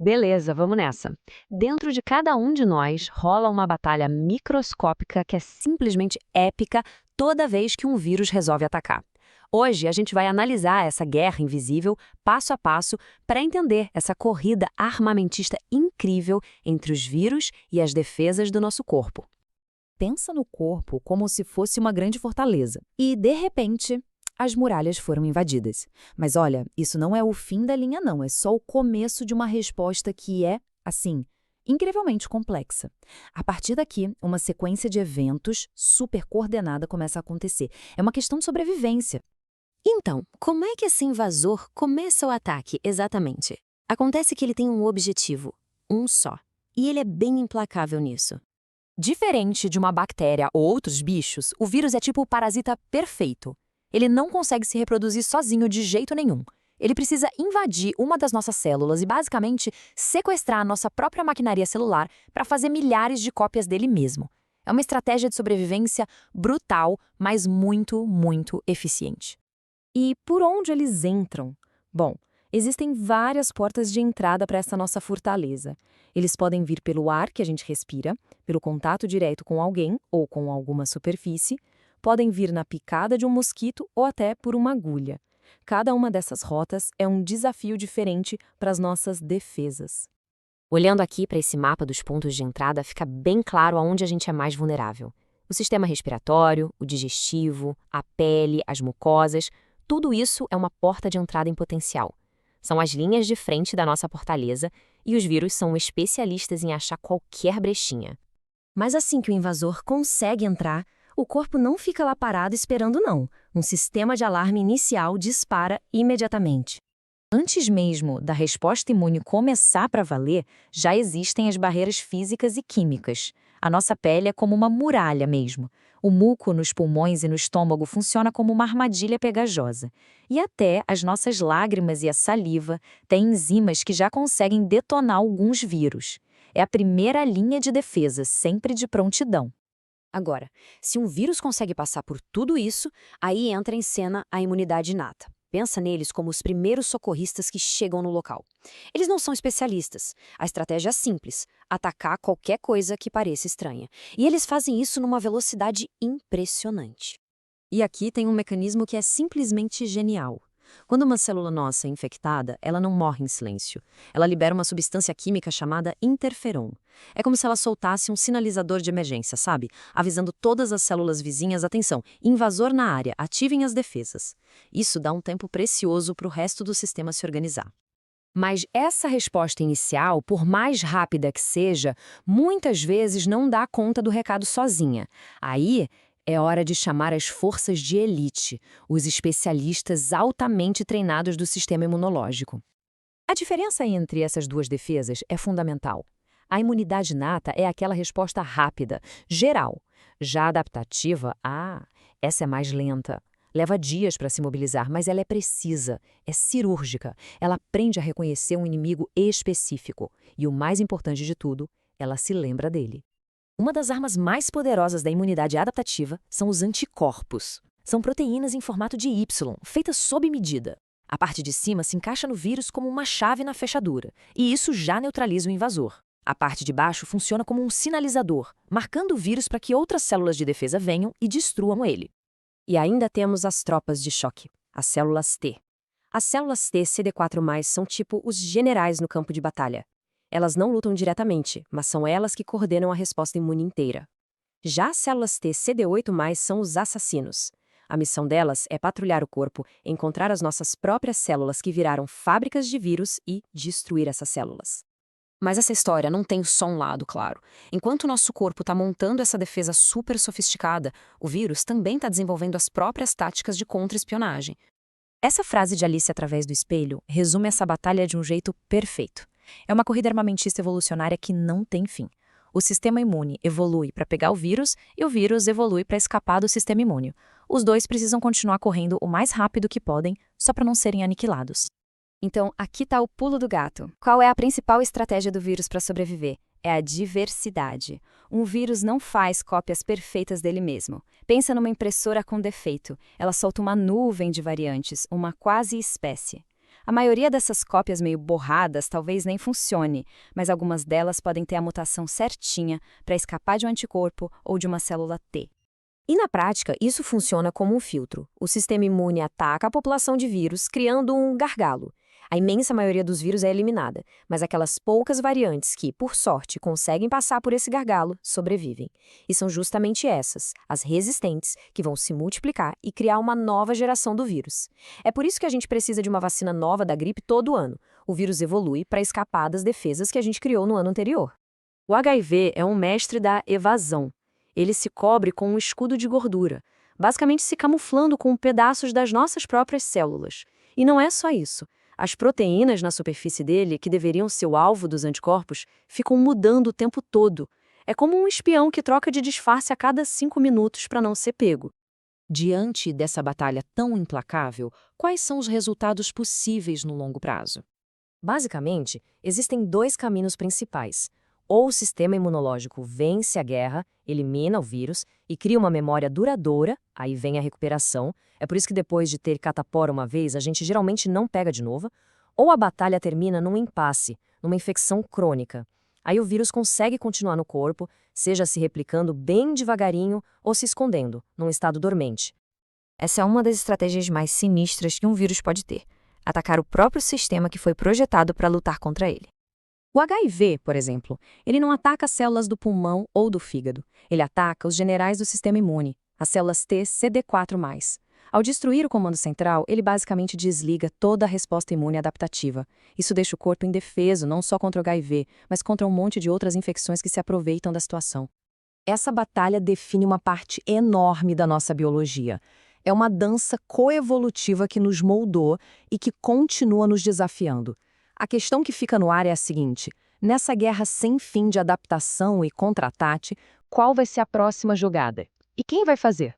Beleza, vamos nessa. Dentro de cada um de nós rola uma batalha microscópica que é simplesmente épica toda vez que um vírus resolve atacar. Hoje a gente vai analisar essa guerra invisível passo a passo para entender essa corrida armamentista incrível entre os vírus e as defesas do nosso corpo. Pensa no corpo como se fosse uma grande fortaleza. E, de repente, as muralhas foram invadidas. Mas olha, isso não é o fim da linha, não. É só o começo de uma resposta que é, assim, incrivelmente complexa. A partir daqui, uma sequência de eventos super coordenada começa a acontecer. É uma questão de sobrevivência. Então, como é que esse invasor começa o ataque exatamente? Acontece que ele tem um objetivo, um só. E ele é bem implacável nisso. Diferente de uma bactéria ou outros bichos, o vírus é tipo o parasita perfeito. Ele não consegue se reproduzir sozinho de jeito nenhum. Ele precisa invadir uma das nossas células e, basicamente, sequestrar a nossa própria maquinaria celular para fazer milhares de cópias dele mesmo. É uma estratégia de sobrevivência brutal, mas muito, muito eficiente. E por onde eles entram? Bom, existem várias portas de entrada para essa nossa fortaleza. Eles podem vir pelo ar que a gente respira, pelo contato direto com alguém ou com alguma superfície, podem vir na picada de um mosquito ou até por uma agulha. Cada uma dessas rotas é um desafio diferente para as nossas defesas. Olhando aqui para esse mapa dos pontos de entrada, fica bem claro aonde a gente é mais vulnerável. O sistema respiratório, o digestivo, a pele, as mucosas, tudo isso é uma porta de entrada em potencial. São as linhas de frente da nossa fortaleza e os vírus são especialistas em achar qualquer brechinha. Mas assim que o invasor consegue entrar, o corpo não fica lá parado esperando não. Um sistema de alarme inicial dispara imediatamente. Antes mesmo da resposta imune começar para valer, já existem as barreiras físicas e químicas. A nossa pele é como uma muralha mesmo. O muco nos pulmões e no estômago funciona como uma armadilha pegajosa. E até as nossas lágrimas e a saliva têm enzimas que já conseguem detonar alguns vírus. É a primeira linha de defesa, sempre de prontidão. Agora, se um vírus consegue passar por tudo isso, aí entra em cena a imunidade inata. Pensa neles como os primeiros socorristas que chegam no local. Eles não são especialistas. A estratégia é simples: atacar qualquer coisa que pareça estranha. E eles fazem isso numa velocidade impressionante. E aqui tem um mecanismo que é simplesmente genial. Quando uma célula nossa é infectada, ela não morre em silêncio. Ela libera uma substância química chamada interferon. É como se ela soltasse um sinalizador de emergência, sabe? Avisando todas as células vizinhas: atenção, invasor na área, ativem as defesas. Isso dá um tempo precioso para o resto do sistema se organizar. Mas essa resposta inicial, por mais rápida que seja, muitas vezes não dá conta do recado sozinha. Aí é hora de chamar as forças de elite, os especialistas altamente treinados do sistema imunológico. A diferença entre essas duas defesas é fundamental. A imunidade inata é aquela resposta rápida, geral. Já a adaptativa, essa é mais lenta. Leva dias para se mobilizar, mas ela é precisa, é cirúrgica. Ela aprende a reconhecer um inimigo específico. E o mais importante de tudo, ela se lembra dele. Uma das armas mais poderosas da imunidade adaptativa são os anticorpos. São proteínas em formato de Y, feitas sob medida. A parte de cima se encaixa no vírus como uma chave na fechadura, e isso já neutraliza o invasor. A parte de baixo funciona como um sinalizador, marcando o vírus para que outras células de defesa venham e destruam ele. E ainda temos as tropas de choque, as células T. As células T CD4+, são tipo os generais no campo de batalha. Elas não lutam diretamente, mas são elas que coordenam a resposta imune inteira. Já as células T CD8+, são os assassinos. A missão delas é patrulhar o corpo, encontrar as nossas próprias células que viraram fábricas de vírus e destruir essas células. Mas essa história não tem só um lado, claro. Enquanto o nosso corpo está montando essa defesa super sofisticada, o vírus também está desenvolvendo as próprias táticas de contra-espionagem. Essa frase de Alice através do espelho resume essa batalha de um jeito perfeito. É uma corrida armamentista evolucionária que não tem fim. O sistema imune evolui para pegar o vírus e o vírus evolui para escapar do sistema imune. Os dois precisam continuar correndo o mais rápido que podem, só para não serem aniquilados. Então, aqui está o pulo do gato. Qual é a principal estratégia do vírus para sobreviver? É a diversidade. Um vírus não faz cópias perfeitas dele mesmo. Pensa numa impressora com defeito. Ela solta uma nuvem de variantes, uma quase espécie. A maioria dessas cópias meio borradas talvez nem funcione, mas algumas delas podem ter a mutação certinha para escapar de um anticorpo ou de uma célula T. E na prática, isso funciona como um filtro. O sistema imune ataca a população de vírus, criando um gargalo. A imensa maioria dos vírus é eliminada, mas aquelas poucas variantes que, por sorte, conseguem passar por esse gargalo, sobrevivem. E são justamente essas, as resistentes, que vão se multiplicar e criar uma nova geração do vírus. É por isso que a gente precisa de uma vacina nova da gripe todo ano. O vírus evolui para escapar das defesas que a gente criou no ano anterior. O HIV é um mestre da evasão. Ele se cobre com um escudo de gordura, basicamente se camuflando com pedaços das nossas próprias células. E não é só isso. As proteínas na superfície dele, que deveriam ser o alvo dos anticorpos, ficam mudando o tempo todo. É como um espião que troca de disfarce a cada 5 minutos para não ser pego. Diante dessa batalha tão implacável, quais são os resultados possíveis no longo prazo? Basicamente, existem dois caminhos principais. Ou o sistema imunológico vence a guerra, elimina o vírus e cria uma memória duradoura, aí vem a recuperação. É por isso que depois de ter catapora uma vez, a gente geralmente não pega de novo. Ou a batalha termina num impasse, numa infecção crônica. Aí o vírus consegue continuar no corpo, seja se replicando bem devagarinho ou se escondendo, num estado dormente. Essa é uma das estratégias mais sinistras que um vírus pode ter: atacar o próprio sistema que foi projetado para lutar contra ele. O HIV, por exemplo, ele não ataca as células do pulmão ou do fígado. Ele ataca os generais do sistema imune, as células T CD4+. Ao destruir o comando central, ele basicamente desliga toda a resposta imune adaptativa. Isso deixa o corpo indefeso não só contra o HIV, mas contra um monte de outras infecções que se aproveitam da situação. Essa batalha define uma parte enorme da nossa biologia. É uma dança coevolutiva que nos moldou e que continua nos desafiando. A questão que fica no ar é a seguinte: nessa guerra sem fim de adaptação e contra-ataque, qual vai ser a próxima jogada? E quem vai fazer?